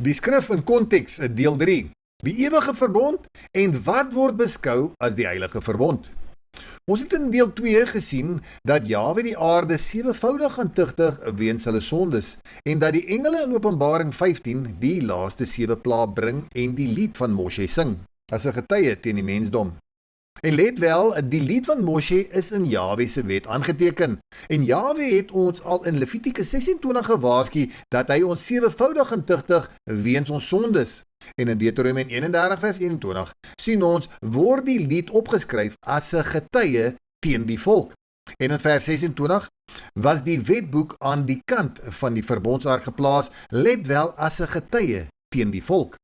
Die skrif in konteks, deel 3. Die ewige verbond en wat word beskou as die heilige verbond. Ons het in deel 2 gesien dat Jahwe die aarde 7voudig gaan tugtig weens hulle sondes en dat die engele in Openbaring 15 die laaste 7 plaae bring en die lied van Moshe sing, as 'n getuie teen die mensdom. En let wel, die lied van Moshe is in Jahwe se wet aangeteken. En Jahwe het ons al in Levitikus 26 gewaarsku dat hy ons 7voudig gaan tugtig weens ons sondes. En in Deuteronomium 31 vers 21 sien ons, word die lied opgeskryf as 'n getuie teen die volk. En in vers 26 was die wetboek aan die kant van die verbondsark geplaas, let wel as 'n getuie teen die volk.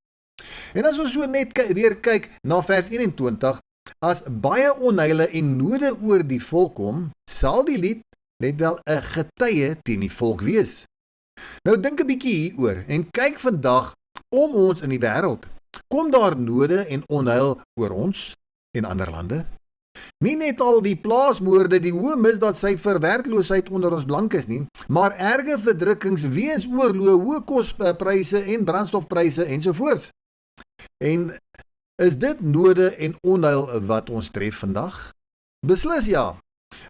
En as ons so net weer kyk na vers 21, as baie onheile en node oor die volk kom, sal die lied, let wel, 'n getuie teen die volk wees. Nou dink 'n bietjie hieroor en kyk vandag om ons in die wêreld. Kom daar node en onheil oor ons en ander lande? Nie net al die plaasmoorde, die hoë misdaadsyfer, werkloosheid onder ons blankes nie, maar erge verdrukkings weens oorlog, hoë kospryse en brandstofpryse ensovoorts. En is dit node en onheil wat ons tref vandag? Beslis ja.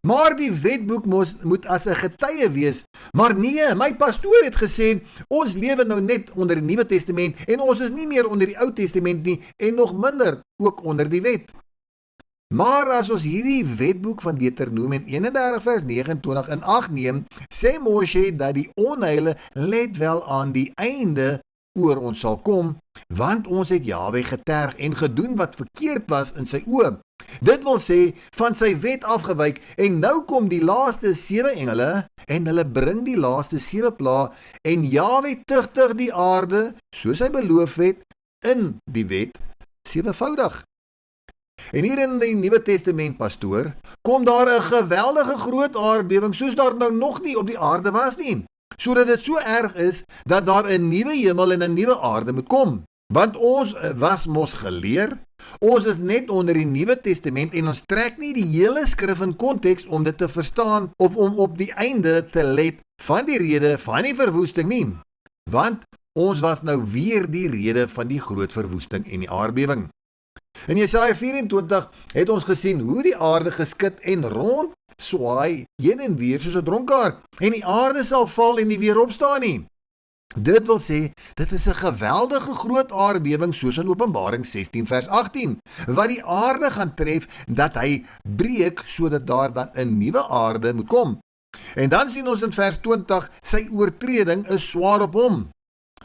Maar die wetboek moet as 'n getuie wees. Maar nee, my pastoor het gesê, ons lewe nou net onder die Nuwe Testament en ons is nie meer onder die Ou Testament nie en nog minder ook onder die wet. Maar as ons hierdie wetboek van Deuteronomium 31 vers 29 in ag neem, sê Moshe dat die onheile, let wel, aan die einde oor ons sal kom, want ons het Jahwe geterg en gedoen wat verkeerd was in sy oë. Dit wil sê, van sy wet afgewyk, en nou kom die laaste 7 engele, en hulle bring die laaste 7 plaae, en Jahwe tugtig die aarde, soos hy beloof het, in die wet, 7voudig. En hier in die Nuwe Testament, pastoor, kom daar 'n geweldige groot aardbewing, soos daar nou nog nie op die aarde was nie, sodat dit so erg is, dat daar 'n nuwe hemel en 'n nuwe aarde moet kom. Want ons was mos geleer, ons is net onder die Nuwe Testament en ons trek nie die hele skrif in konteks om dit te verstaan of om op die einde te let van die rede van die verwoesting nie. Want ons was nou weer die rede van die groot verwoesting en die aardbewing. In Jesaja 24 het ons gesien hoe die aarde geskit en rond swaai heen en weer soos 'n dronkaard en die aarde sal val en nie weer opstaan nie. Dit wil sê, dit is 'n geweldige groot aardbewing soos in Openbaring 16 vers 18, wat die aarde gaan tref dat hy breek sodat daar dan 'n nuwe aarde moet kom. En dan sien ons in vers 20, sy oortreding is swaar op hom.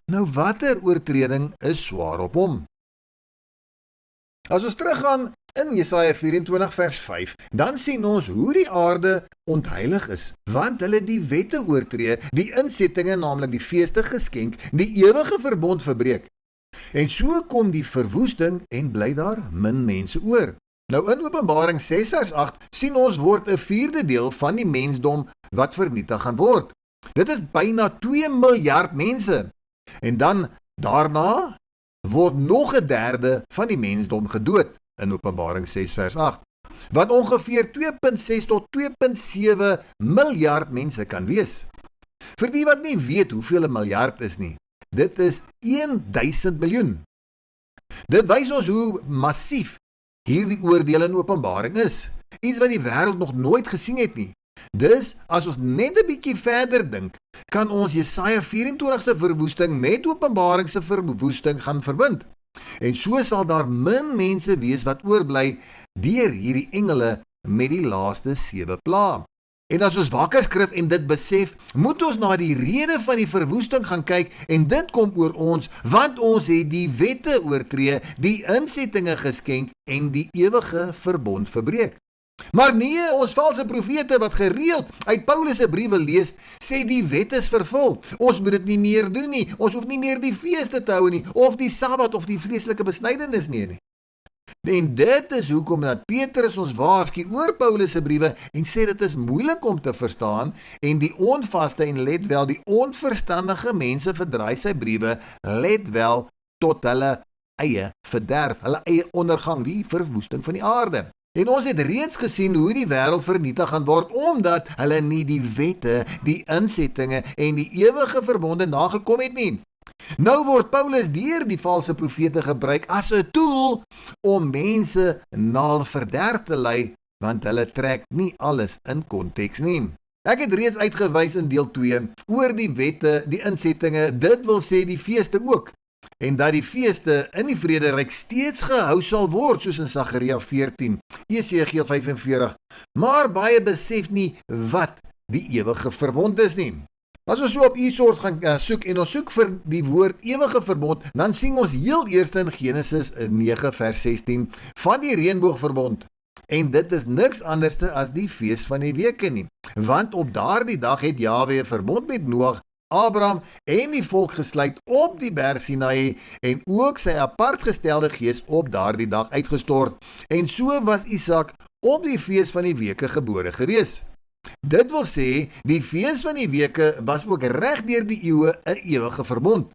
Nou watter oortreding is swaar op hom? As ons teruggaan in Jesaja 24 vers 5, dan sien ons hoe die aarde ontheilig is, want hulle die wette oortree, die insettinge, naamlik die feeste geskenk, die ewige verbond verbreek. En so kom die verwoesting en bly daar min mense oor. Nou in Openbaring 6 vers 8 sien ons word 'n 4de deel van die mensdom wat vernietig gaan word. Dit is byna 2 miljard mense. En dan daarna word nog 'n derde van die mensdom gedood in Openbaring 6 vers 8, wat ongeveer 2,6 tot 2,7 miljard mense kan wees. Vir die wat nie weet hoeveel 'n miljard is nie, dit is 1000 miljoen. Dit wys ons hoe massief hierdie oordeel in Openbaring is, iets wat die wêreld nog nooit gesien het nie. Dus, as ons net 'n bietjie verder dink, kan ons Jesaja 24 se verwoesting met Openbaring se verwoesting gaan verbind. En so sal daar min mense wees wat oorbly deur hierdie engele met die laaste 7 plaae. En as ons wakker skrif en dit besef, moet ons na die rede van die verwoesting gaan kyk en dit kom oor ons, want ons het die wette oortree, die insettinge geskenk en die ewige verbond verbreek. Maar nee, ons valse profete wat gereeld uit Paulus se briewe lees, sê die wet is vervul. Ons moet dit nie meer doen nie. Ons hoef nie meer die feeste te hou nie, of die Sabbat of die vreeslike besnydenis nie. En dit is hoekom dat Petrus ons waarsku oor Paulus se briewe en sê dit is moeilik om te verstaan en die onvaste en let wel die onverstandige mense verdraai sy briewe, let wel, tot hulle eie verderf, hulle eie ondergang, die verwoesting van die aarde. En ons het reeds gesien hoe die wêreld vernietig gaan word, omdat hulle nie die wette, die insettinge en die ewige verbonde nagekom het nie. Nou word Paulus deur die valse profete gebruik as 'n tool om mense na verderf te lei, want hulle trek nie alles in konteks nie. Ek het reeds uitgewys in deel 2 oor die wette, die insettinge, dit wil sê die feeste ook, en dat die feeste in die vrederyk steeds gehou sal word, soos in Sagaria 14, Jesegiel 45, maar baie besef nie wat die ewige verbond is nie. As ons so op e-soort gaan soek en ons soek vir die woord ewige verbond, dan sien ons heel eers in Genesis 9 vers 16 van die reënboogverbond. En dit is niks anders as die fees van die weke nie. Want op daardie dag het Jahwe 'n verbond met Noag, Abraham en die volk gesluit op die berg Sinaï en ook sy apartgestelde gees op daardie dag uitgestort. En so was Isak op die fees van die weke gebore gewees. Dit wil sê, die fees van die weke was ook reg deur die eeue 'n ewige verbond.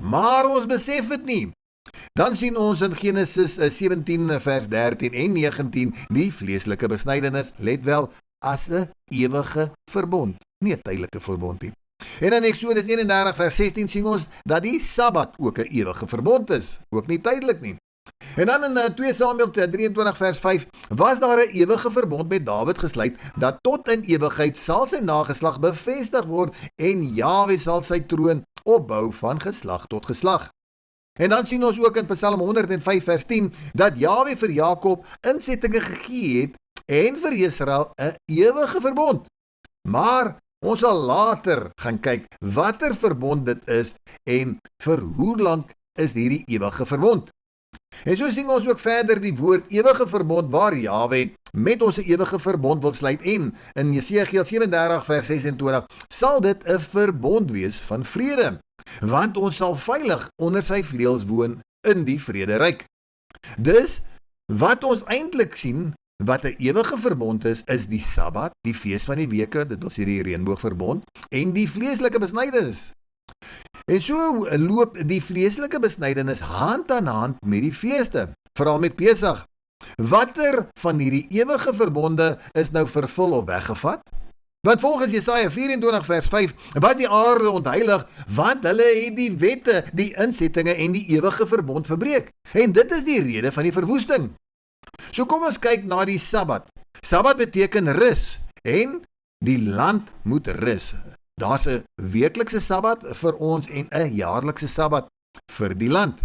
Maar ons besef dit nie. Dan sien ons in Genesis 17 vers 13 en 19 die vleeslike besnydenis, let wel, as 'n ewige verbond, nie 'n tydelike verbond nie. En in Eksodus 31 vers 16 sien ons dat die Sabbat ook 'n ewige verbond is, ook nie tydelik nie. En dan in 2 Samuel 23 vers 5 was daar 'n ewige verbond met Dawid gesluit, dat tot in ewigheid sal sy nageslag bevestig word en Jahwe sal sy troon opbou van geslag tot geslag. En dan sien ons ook in Psalm 105 vers 10 dat Jahwe vir Jakob insettinge gegee het en vir Israel 'n ewige verbond. Maar ons sal later gaan kyk watter verbond dit is en vir hoe lank is hierdie ewige verbond. En so sien ons ook verder die woord ewige verbond waar Jahwe met ons 'n ewige verbond wil sluit en in Jesegiel 37 vers 26 sal dit 'n verbond wees van vrede, want ons sal veilig onder sy vleuels woon in die vrederyk. Dus wat ons eintlik sien wat 'n ewige verbond is die Sabbat, die fees van die weke, dit wil sê die reënboogverbond en die vleeslike besnydenis. En so loop die vleeslike besnydenis hand aan hand met die feeste, veral met Pesach. Watter van hierdie ewige verbonde is nou vervul of weggevat? Want volgens Jesaja 24 vers 5 was die aarde ontheilig, want hulle het die wette, die insettinge en die ewige verbond verbreek. En dit is die rede van die verwoesting. So kom ons kyk na die Sabbat. Sabbat beteken rus en die land moet rus. Daar's 'n weeklikse Sabbat vir ons en 'n jaarlikse Sabbat vir die land.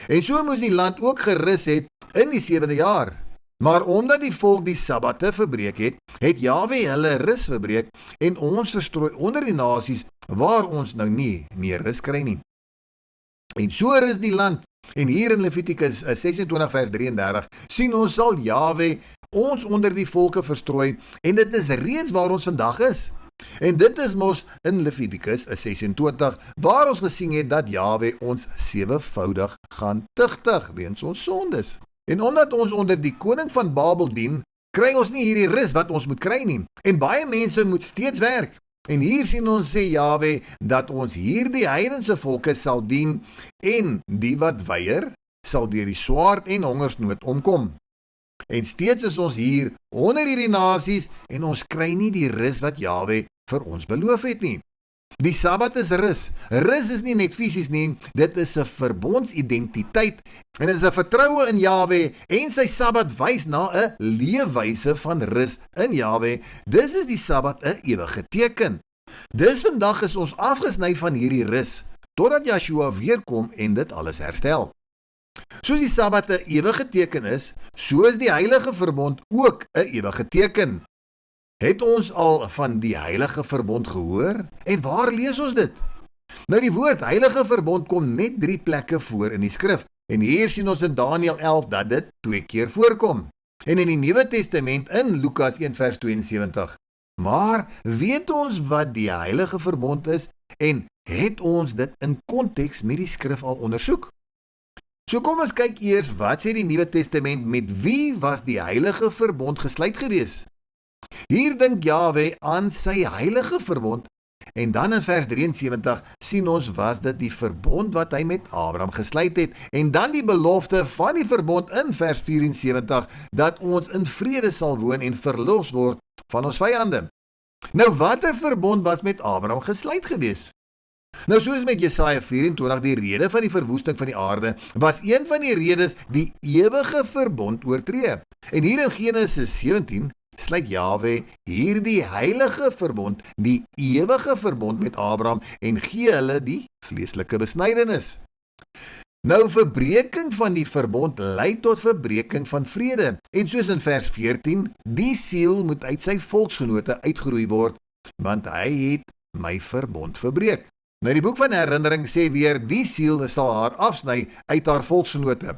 En so moes die land ook gerus het in die 7de jaar. Maar omdat die volk die Sabbatte verbreek het, het Jahwe hulle rus verbreek en ons verstrooi onder die nasies waar ons nou nie meer rus kry nie. En so rus die land. En hier in Levitikus 26 vers 33 sien ons sal Jahwe ons onder die volke verstrooi en dit is reeds waar ons vandag is. En dit is mos in Levitikus 26 waar ons gesien het dat Jahwe ons 7voudig gaan tugtig weens ons sondes. En omdat ons onder die koning van Babel dien, kry ons nie hierdie rus wat ons moet kry nie. En baie mense moet steeds werk. En hier sien ons sê Jahwe dat ons hierdie heidense volke sal dien en die wat weier sal deur die swaard en hongersnood omkom. En steeds is ons hier onder hierdie nasies en ons kry nie die rus wat Jahwe vir ons beloof het nie. Die Sabbat is rus. Rus is nie net fisies nie, dit is 'n verbondsidentiteit en dit is 'n vertroue in Jahwe en sy Sabbat wys na 'n leefwyse van rus in Jahwe. Dis is die Sabbat 'n ewige teken. Dis vandag is ons afgesny van hierdie rus totdat Yeshua weer kom en dit alles herstel. Soos die Sabbat 'n ewige teken is, so is die heilige verbond ook 'n ewige teken. Het ons al van die heilige verbond gehoor? En waar lees ons dit? Nou die woord heilige verbond kom net 3 plekke voor in die skrif. En hier sien ons in Daniël 11 dat dit 2 keer voorkom. En in die Nuwe Testament in Lukas 1 vers 72. Maar weet ons wat die heilige verbond is en het ons dit in konteks met die skrif al ondersoek? So kom ons kyk eers wat sê die Nuwe Testament, met wie was die heilige verbond gesluit gewees? Hier dink Jahwe aan sy heilige verbond en dan in vers 73 sien ons was dit die verbond wat hy met Abraham gesluit het en dan die belofte van die verbond in vers 74 dat ons in vrede sal woon en verlos word van ons vyande. Nou watter verbond was met Abraham gesluit gewees? Nou soos met Jesaja 24 die rede van die verwoesting van die aarde, was een van die redes die ewige verbond oortree. En hier in Genesis 17 sluit Jahwe hierdie heilige verbond, die ewige verbond met Abraham en gee hulle die vleeslike besnydenis. Nou verbreeking van die verbond lei tot verbreeking van vrede. En soos in vers 14, die siel moet uit sy volksgenote uitgeroei word, want hy het my verbond verbreek. Nou die boek van Herinnering sê weer, die siel sal haar afsny uit haar volksgenote.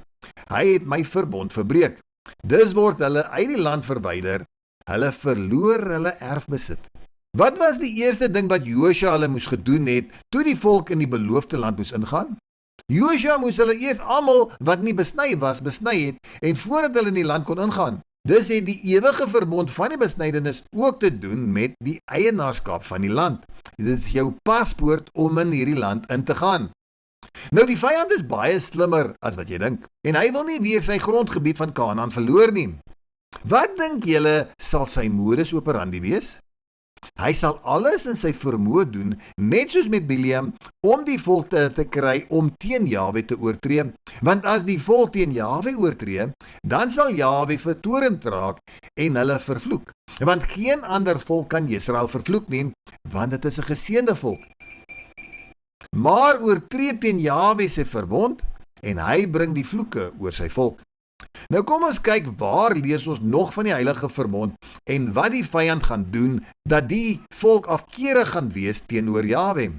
Hy het my verbond verbreek. Dus word hulle uit die land verwyder, hulle verloor hulle erfbesit. Wat was die eerste ding wat Josua hulle moes gedoen het, toe die volk in die beloofde land moes ingaan? Josua moes hulle eers almal wat nie besny was, besny het, en voordat hulle in die land kon ingaan. Dus het die ewige verbond van die besnydenis ook te doen met die eienaarskap van die land. Dit is jou paspoort om in hierdie land in te gaan. Nou die vyand is baie slimmer as wat jy dink, en hy wil nie weer sy grondgebied van Kanaan verloor nie. Wat dink julle sal sy modus operandi wees? Hy sal alles in sy vermoë doen, net soos met Bileam, om die volk te kry om teen Jahwe te oortree. Want as die volk teen Jahwe oortree, dan sal Jahwe vertorend raak en hulle vervloek. Want geen ander volk kan Israel vervloek nie, want dit is 'n geseënde volk. Maar oortree teen Jahwe se verbond en hy bring die vloeke oor sy volk. Nou kom ons kyk waar lees ons nog van die heilige verbond en wat die vyand gaan doen dat die volk afkeerig gaan wees teenoor Jahwe.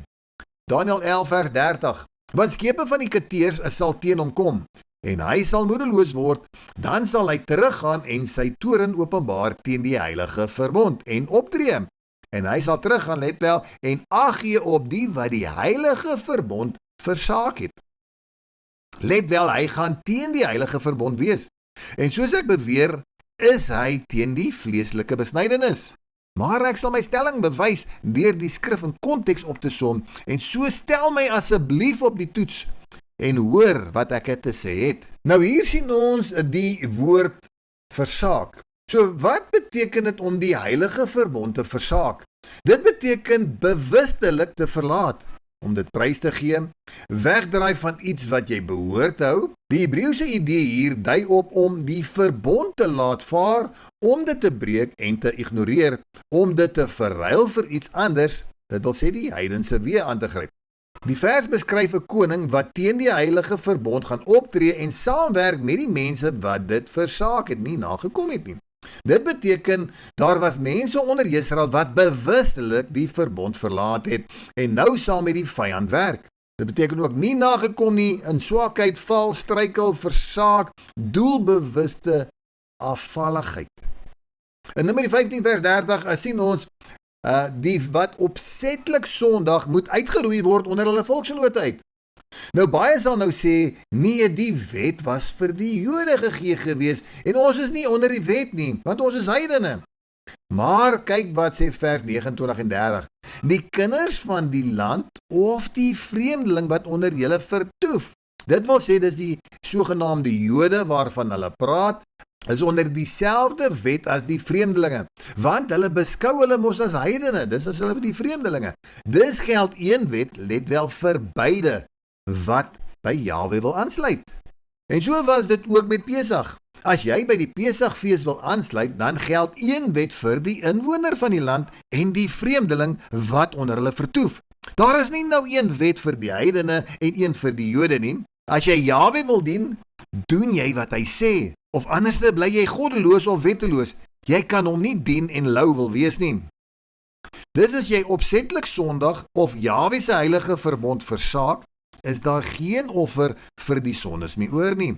Daniël 11 vers 30. Want skepe van die Keteers sal teen hom kom en hy sal moedeloos word, dan sal hy teruggaan en sy toorn openbaar teen die heilige verbond en optree. En hy sal teruggaan, let wel, en ag gee op die wat die heilige verbond versaak het. Let wel, hy gaan teen die heilige verbond wees. En soos ek beweer, is hy teen die vleeslike besnydenis. Maar ek sal my stelling bewys deur die skrif in konteks op te som, en so stel my asseblief op die toets en hoor wat ek te sê het. Nou hier sien ons die woord versaak. So wat beteken dit om die heilige verbond te versaak? Dit beteken bewustelik te verlaat, om dit prys te gee, wegdraai van iets wat jy behoort te hou. Die Hebreëse idee hier dui op om die verbond te laat vaar, om dit te breek en te ignoreer, om dit te verruil vir iets anders, dit wil sê die heidense weë aan te gryp. Die vers beskryf 'n koning wat teen die heilige verbond gaan optree en saamwerk met die mense wat dit versaak het, nie nagekom het nie. Dit beteken, daar was mense onder Israel wat bewustelik die verbond verlaat het en nou saam met die vyand werk. Dit beteken ook nie nagekom nie, in swakheid, val, struikel, versaak, doelbewuste afvalligheid. In Numeri 15 vers 30 sien ons die wat opsetlik sondag moet uitgeroei word onder hulle volksgenote uit. Nou baie sal nou sê, nee, die wet was vir die Jode gegee gewees en ons is nie onder die wet nie, want ons is heidene. Maar kyk wat sê vers 29 en 30. Die kinders van die land of die vreemdeling wat onder julle vertoef. Dit wil sê, dis die sogenaamde Jode waarvan hulle praat, is onder dieselfde wet as die vreemdelinge, want hulle beskou hulle mos as heidene, dis as hulle die vreemdelinge. Dis geld een wet, let wel vir beide, wat by Jahwe wil aansluit. En so was dit ook met Pesach. As jy by die Pesachfees wil aansluit, dan geld een wet vir die inwoner van die land en die vreemdeling wat onder hulle vertoef. Daar is nie nou een wet vir die heidene en een vir die Jode nie. As jy Jahwe wil dien, doen jy wat hy sê, of anders bly jy goddeloos of wetteloos. Jy kan hom nie dien en lou wil wees nie. Dis as jy opsetlik sondig of Jahwe se heilige verbond versaak, is daar geen offer vir die sondes meer oor nie.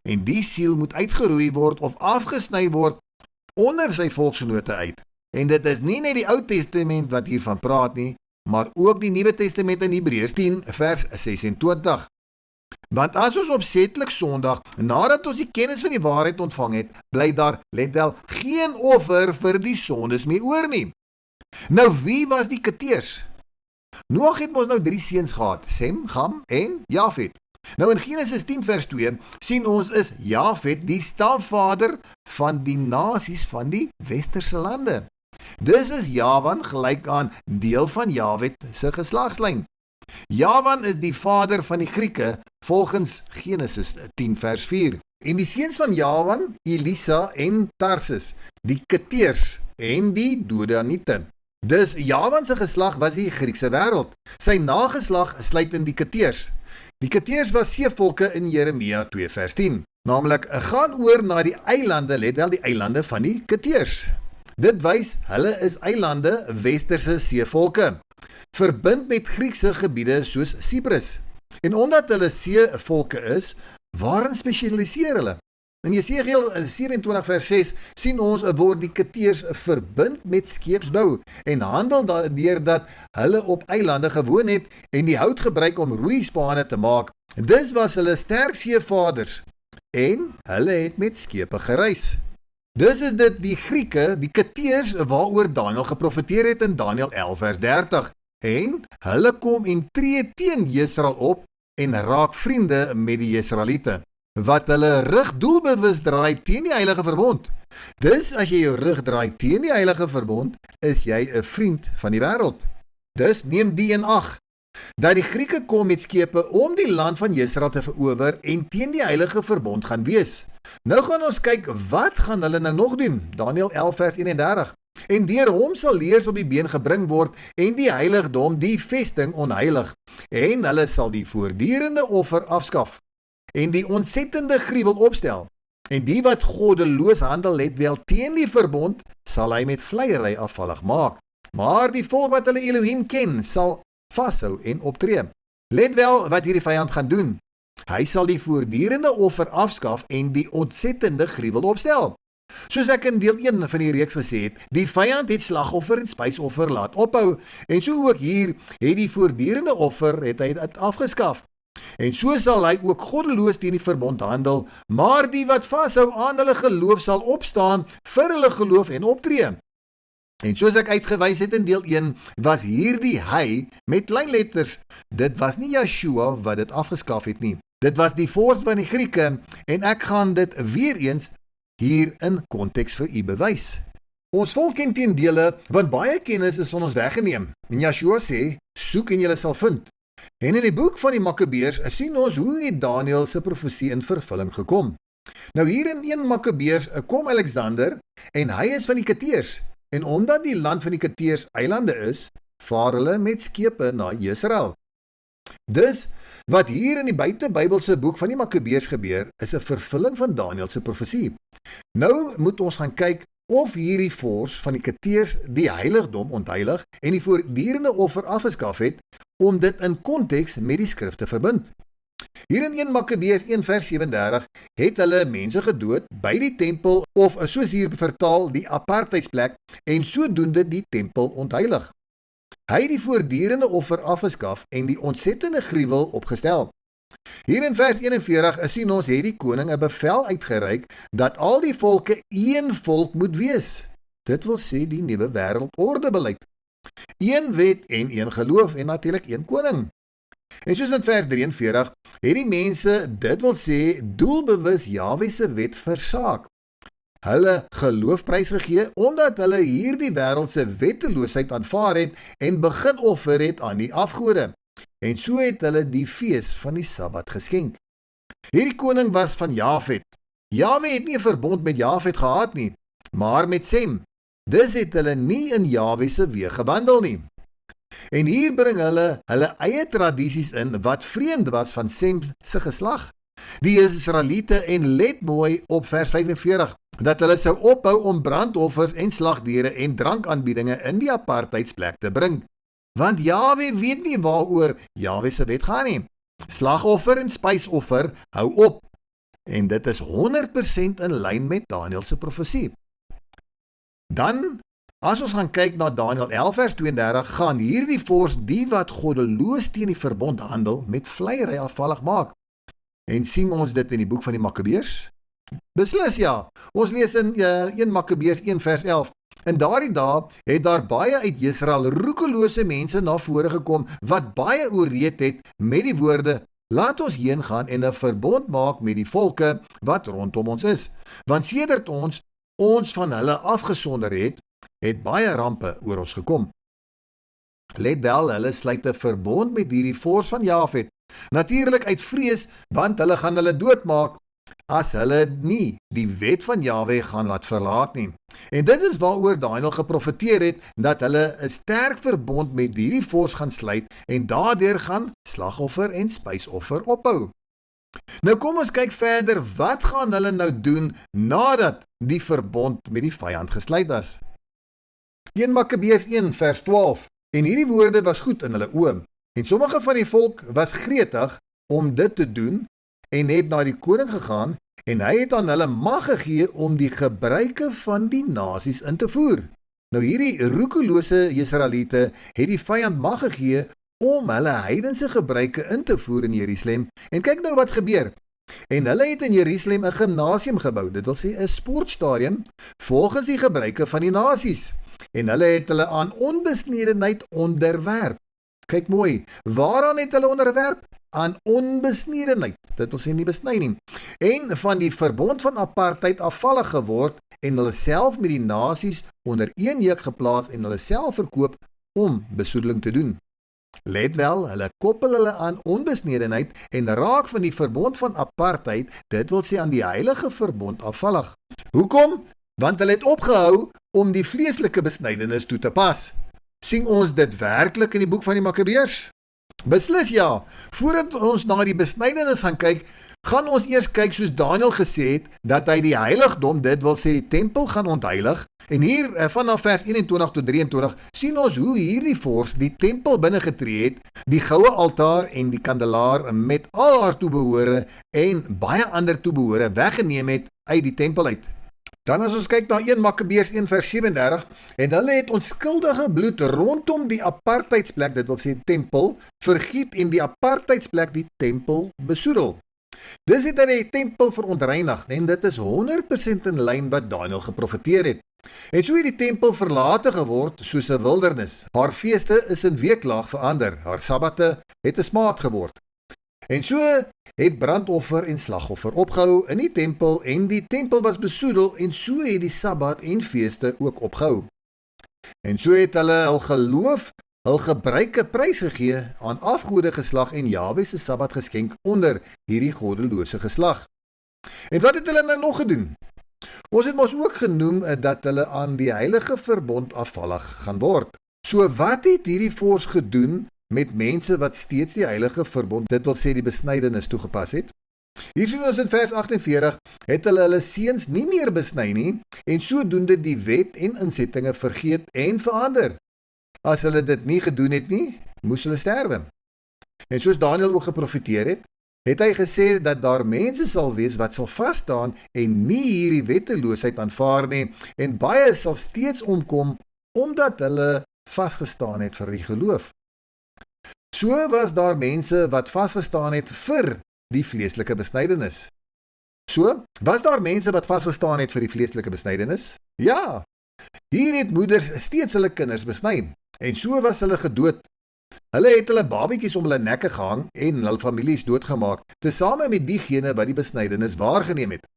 En die siel moet uitgeroei word of afgesny word onder sy volksgenote uit. En dit is nie net die Ou Testament wat hiervan praat nie, maar ook die Nuwe Testament in Hebreërs 10 vers 26. Want as ons opsetlik sondag, nadat ons die kennis van die waarheid ontvang het, bly daar, let wel, geen offer vir die sondes meer oor nie. Nou wie was die Keteers? Noag het ons nou 3 seuns gehad, Sem, Gam en Jafet. Nou in Genesis 10 vers 2 sien ons is Jafet die stamvader van die nasies van die westerse lande. Dis is Javan gelyk aan deel van Jafet se geslagslyn. Javan is die vader van die Grieke volgens Genesis 10 vers 4. En die seuns van Javan, Elisa en Tarsis, die Keteers en die Dodaniete. Dus Javan se geslag was die Griekse wêreld. Sy nageslag sluit in die Keteers. Die Keteers was seevolke in Jeremia 2 vers 10. Naamlik, gaan oor na die eilande, let wel die eilande van die Keteers. Dit wys, hulle is eilande westerse seevolke, verbind met Griekse gebiede soos Cyprus. En omdat hulle seevolke is, waarin spesialiseer hulle? In Jesegiel 27 vers 6 sien ons word die Keteers verbind met skeepsbou en handel deurdat hulle op eilande gewoon het en die hout gebruik om roeispane te maak. Dis was hulle sterk seevaders en hulle het met skepe gereis. Dus is dit die Grieke, die Keteers waaroor Daniel geprofeteer het in Daniel 11 vers 30. En hulle kom en tree teen Israel op en raak vriende met die Israeliete, wat hulle rug doelbewus draai teen die heilige verbond. Dus as jy jou rug draai teen die heilige verbond, is jy 'n vriend van die wêreld. Dus neem die in ag, dat die Grieke kom met skepe om die land van Israel te verower en teen die heilige verbond gaan wees. Nou gaan ons kyk, wat gaan hulle nou nog doen? Daniel 11 vers 31. En deur hom sal leers op die been gebring word en die heiligdom, die vesting onheilig. En hulle sal die voortdurende offer afskaf en die ontsettende gruwel opstel. En die wat goddeloos handel, let wel teen die verbond, sal hy met vleiery afvallig maak. Maar die volk wat hulle Elohim ken, sal vashou en optree. Let wel wat hierdie vyand gaan doen. Hy sal die voortdurende offer afskaf en die ontsettende gruwel opstel. Soos ek in deel 1 van die reeks gesê het, die vyand het slagoffer en spysoffer laat ophou, en so ook hier het die voortdurende offer het hy dit afgeskaf. En so sal hy ook goddeloos teen die verbond handel, maar die wat vashou aan hulle geloof sal opstaan vir hulle geloof en optree. En soos ek uitgewys het in deel 1, was hierdie hy met kleinletters. Dit was nie Yeshua wat dit afgeskaf het nie. Dit was die vorst van die Grieke, en ek gaan dit weer eens hier in konteks vir u bewys. Ons volk ken teendele, want baie kennis is van ons weggeneem. En Yeshua sê, soek en julle sal vind. En in die boek van die Makkabeërs sien ons hoe het Daniel se profesie in vervulling gekom. Nou hier in 1 Makkabeërs kom Alexander, en hy is van die Keteers. En omdat die land van die Keteers eilande is, vaar hulle met skepe na Israel. Dus, wat hier in die buitebybelse boek van die Makkabeërs gebeur, is 'n vervulling van Daniel se profesie. Nou moet ons gaan kyk of hierdie vors van die Keteers die heiligdom ontheilig en die voortdurende offer afgeskaf het, om dit in konteks met die skrif te verbind. Hier in 1 Makkabeërs 1 vers 37 het hulle mense gedood by die tempel, of soos hier vertaal die apartheidsplek, en sodoende die tempel ontheilig. Hy het die voortdurende offer afgeskaf en die ontsettende gruwel opgestel. Hier in vers 41 sien ons het die koning 'n bevel uitgereik dat al die volke een volk moet wees. Dit wil sê die nuwe wêreldordebeleid. Een wet en een geloof en natuurlik een koning. En soos in vers 43 het die mense, dit wil sê doelbewus Jahwe se wet versaak. Hulle geloof prysgegee omdat hulle hierdie wêreldse wetteloosheid aanvaar het en begin offer het aan die afgode. En so het hulle die fees van die Sabbat geskenk. Hierdie koning was van Jafet. Jahwe het nie 'n verbond met Jafet gehad nie, maar met Sem. Dus het hulle nie in Jahwe se weë gewandel nie. En hier bring hulle eie tradisies in wat vreemd was van Sem se geslag. Die Israeliete, en let mooi op vers 45, dat hulle sou ophou om brandoffers en slagdiere en drankaanbiedinge in die apartheidsplek te bring. Want Jahwe weet nie waaroor Jahwe se wet gaan nie. Slagoffer en spysoffer hou op. En dit is 100% in lyn met Daniel se profesie. Dan, as ons gaan kyk na Daniel 11 vers 32, gaan hierdie vors die wat goddeloos teen die verbond handel met vleiery afvallig maak. En sien ons dit in die boek van die Makkabeërs? Beslis ja. Ons lees in 1 Makkabeërs 1 vers 11. In daardie dae het daar baie uit Israel roekelose mense na vore gekom wat baie oorreed het met die woorde: laat ons heen gaan en 'n verbond maak met die volke wat rondom ons is. Want sedert ons van hulle afgesonder het baie rampe oor ons gekom. Let wel, hulle sluit 'n verbond met hierdie vors van Jafet. Natuurlik uit vrees, want hulle gaan hulle doodmaak as hulle nie die wet van Jahwe gaan laat verlaat nie. En dit is waaroor Daniël geprofeteer het, dat hulle 'n sterk verbond met hierdie vors gaan sluit en daardeur gaan slagoffer en spysoffer ophou. Nou kom ons kyk verder, wat gaan hulle nou doen nadat die verbond met die vyand gesluit was? 1 Makabeërs 1 vers 12. En hierdie woorde was goed in hulle oë. En sommige van die volk was gretig om dit te doen en het na die koning gegaan en hy het aan hulle mag gegee om die gebruike van die nasies in te voer. Nou hierdie roekelose Israeliete het die vyand mag gegee om hulle heidense gebruike in te voer in Jerusalem. En kyk nou wat gebeur. En hulle het in Jerusalem 'n gimnasium gebou, dit wil sê 'n sportstadion, volgens die gebruike van die nasies. En hulle het hulle aan onbesnedenheid onderwerp. Kyk mooi, waaraan het hulle onderwerp? Aan onbesnedenheid, dit wil sê nie besny nie. En van die verbond van apartheid afvallig geword en hulle self met die nasies onder een juk geplaas en hulle self verkoop om besoedeling te doen. Let wel, hulle koppel hulle aan onbesnedenheid en raak van die verbond van apartheid, dit wil sê aan die heilige verbond afvallig. Hoekom? Want hulle het opgehou om die vleeslike besnydenis toe te pas. Sien ons dit werklik in die boek van die Makabeërs? Beslis ja. Voordat ons na die besnydenis gaan kyk, gaan ons eers kyk soos Daniël gesê het, dat hy die heiligdom, dit wil sê die tempel gaan ontheilig. En hier vanaf vers 21 tot 23 sien ons hoe hierdie vors die tempel binne getree het, die goue altaar en die kandelaar met al haar toebehore en baie ander toebehore weggeneem het uit die tempel uit. Dan as ons kyk na 1 Makabeërs 1 vers 37, en hulle het onskuldige bloed rondom die apartheidsplek, dit wil sê tempel, vergiet en die apartheidsplek die tempel besoedel. Dis het hy die tempel verontreinig, en dit is 100% in lyn wat Daniël geprofeteer het. En so het die tempel verlate geword soos 'n wildernis. Haar feeste is in weeklaag verander, haar sabbate het 'n smaad geword. En so het brandoffer en slagoffer opgehou in die tempel en die tempel was besoedel en so het die sabbat en feeste ook opgehou. En so het hulle hul geloof, hul gebruike prys gegee aan afgode geslag en Jahwe se sabbat geskenk onder hierdie goddelose geslag. En wat het hulle nou nog gedoen? Ons het mos ook genoem dat hulle aan die heilige verbond afvallig gaan word. So wat het hierdie vors gedoen met mense wat steeds die heilige verbond, dit wil sê die besnydenis toegepas het? Hier sien ons in vers 48, het hulle seuns nie meer besny nie, en sodoende die wet en insettinge vergeet en verander. As hulle dit nie gedoen het nie, moes hulle sterwe. En soos Daniël ook geprofeteer het hy gesê dat daar mense sal wees wat sal vasstaan en nie hierdie wetteloosheid aanvaar nie, en baie sal steeds omkom, omdat hulle vasgestaan het vir die geloof. So was daar mense wat vasgestaan het vir die vleeslike besnydenis. So, was daar mense wat vasgestaan het vir die vleeslike besnydenis? Ja, hier het moeders steeds hulle kinders besny, en so was hulle gedood. Hulle het hulle babietjies om hulle nekke gehang en hulle families doodgemaak, tesame met diegene wat die besnydenis waargeneem het.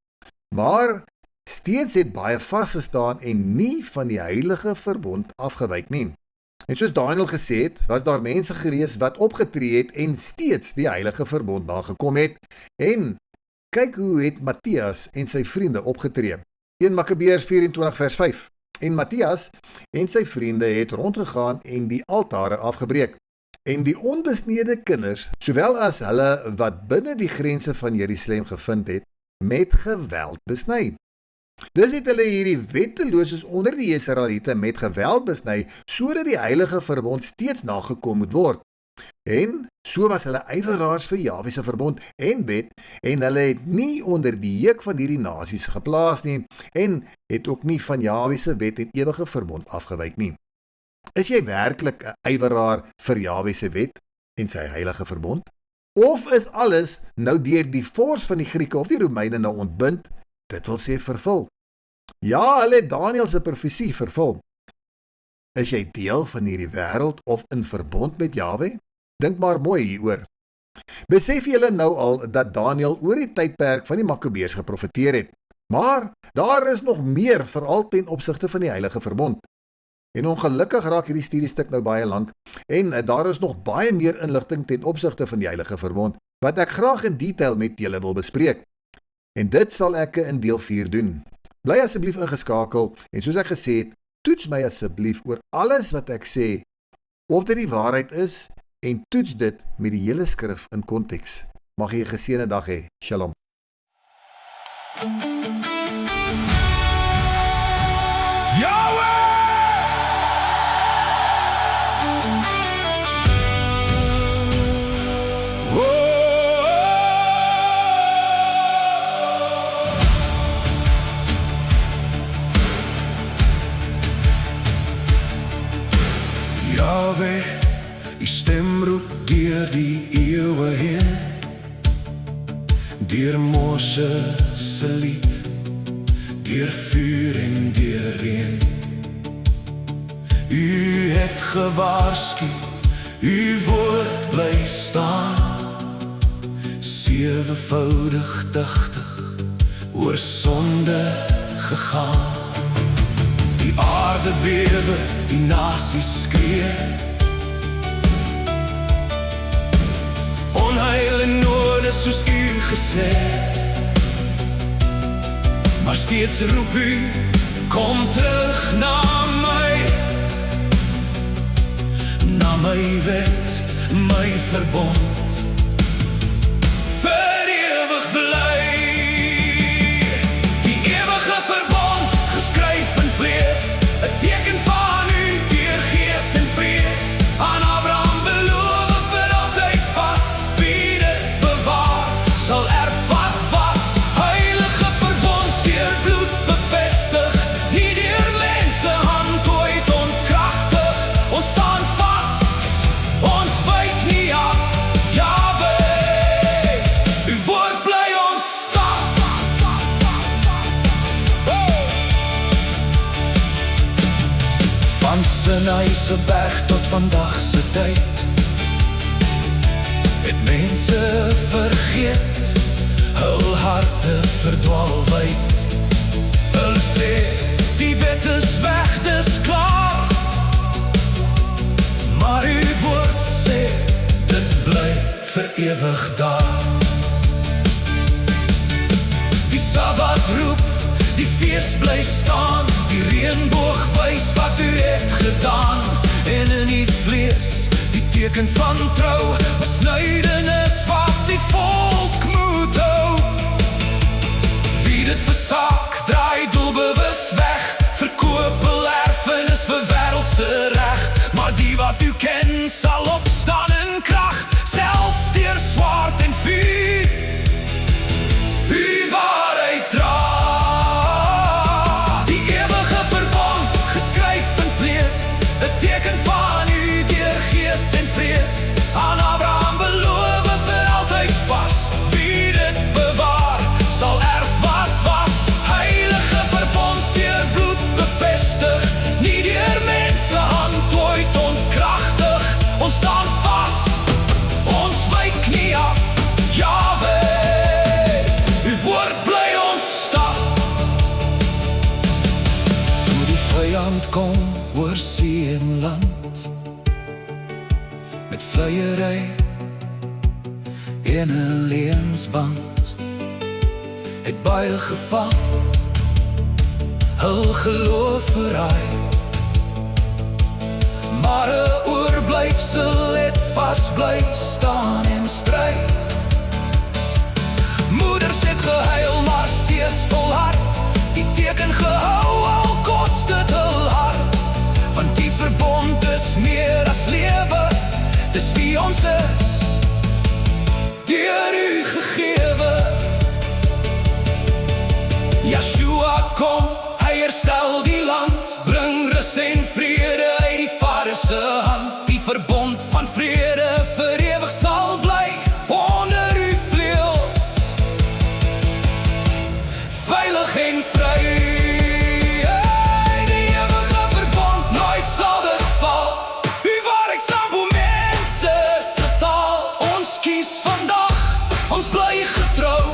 Maar steeds het baie vasgestaan en nie van die heilige verbond afgewyk nie. En soos Daniël gesê het, was daar mense gewees wat opgetree het en steeds die heilige verbond nagekom het. En kyk hoe het Matthias en sy vriende opgetree. 1 Makabeërs 24 vers 5. En Matthias en sy vriende het rondgegaan en die altare afgebreek. En die onbesnede kinders, sowel as hulle wat binne die grense van Jerusalem gevind het, met geweld besny. Dis het hulle hierdie wettelooses onder die Israeliete met geweld besny, sodat die heilige verbond steeds nagekom moet word. En so was hulle yveraars vir Jahwe se verbond en wet, en hulle het nie onder die juk van hierdie nasies geplaas nie, en het ook nie van Jahwe se wet en ewige verbond afgewyk nie. Is jy werklik 'n yveraar vir Jahwe se wet en sy heilige verbond? Of is alles nou deur die vors van die Grieke of die Romeine nou ontbind, dit wil sê vervul? Ja, hulle het Daniël se profesie vervul. Is jy deel van hierdie wêreld of in verbond met Jahwe? Dink maar mooi hieroor. Besef julle nou al dat Daniël oor die tydperk van die Makabeërs geprofeteer het. Maar daar is nog meer, veral ten opsigte van die heilige verbond. En ongelukkig raak hierdie studiestuk nou baie lank en daar is nog baie meer inligting ten opsigte van die Heilige Verbond wat ek graag in detail met julle wil bespreek. En dit sal ek in deel 4 doen. Bly asseblief ingeskakel en soos ek gesê het, toets my asseblief oor alles wat ek sê, of dit die waarheid is en toets dit met die hele skrif in konteks. Mag jy 'n geseënde dag hê. Shalom. Yahweh, die stem roep deur die eeuwe heen, deur Moses se lied, deur vuur en deur reën. U het gewaarsku, u woord bly staan, 7voudig 80 oor sonde gegaan. Die aarde bewe, die nasies skree, onheil en nood soos u gesê, maar steeds roep u, kom terug na my wet, my verbond, vir ewig bly. Die ewige verbond, geskryf in vlees, 'n teken van u deur gees en vrees, aan Abraham beloof vir altyd vas, wie dit bewaar, sal erf wat was. Heilige verbond, deur bloed bevestig, nie deur mense hand ooit ontkragtig. Ons staan vas, ons wyk nie af, Yahweh, uw woord bly ons stap. Van Sinai se berg tot vandag se tyd, het mense vergeet, hul harte verdwaal wyd. Hulle sê, die wet is weg, dis klaar, maar uw woord sê, dit bly vir ewig daar. Die Sabbat roep, die feest bly staan, die reënboog wys wat u het gedaan, en in die vlees, die teken van trou, besnydenis wat die volk moet hou. Wie dit versaak, draai doelbewus weg, verkoop hul erfenis vir wêreldse reg, maar die wat u ken, sal opstaan in krag, selfs deur swaard en vuur, u waarheid dra. Die ewige verbond, geskryf in vlees, 'n teken van u deur gees en vrees, aan Abraham beloof vir altyd vas, wie dit bewaar, sal erf wat was. Heilige verbond, deur bloed bevestig, nie deur mense hand ooit ontkragtig. Ons staan vas, ons wyk nie af, Yahweh, uw woord bly ons staf. Toe die vyand kom oor see en land, met vleiery en 'n leensband, het baie geval, hul geloof verraai, maar 'n oorblyfsel het vas bly staan en stry. Moeders het gehuil, maar steeds volhard, die teken gehou, al kost dit hul hart, want die verbond is meer as lewe, dis wie ons is, deur u gegewe. Yeshua kom, hy herstel die land, bring rus en vrede uit die Vader se hand. Die verbond van vrede vir ewig sal bly, onder u vleuels, veilig en vry. Die ewige verbond, nooit sal dit val, u waar ek staan bo mense se taal. Ons kies vandag, ons bly getrou,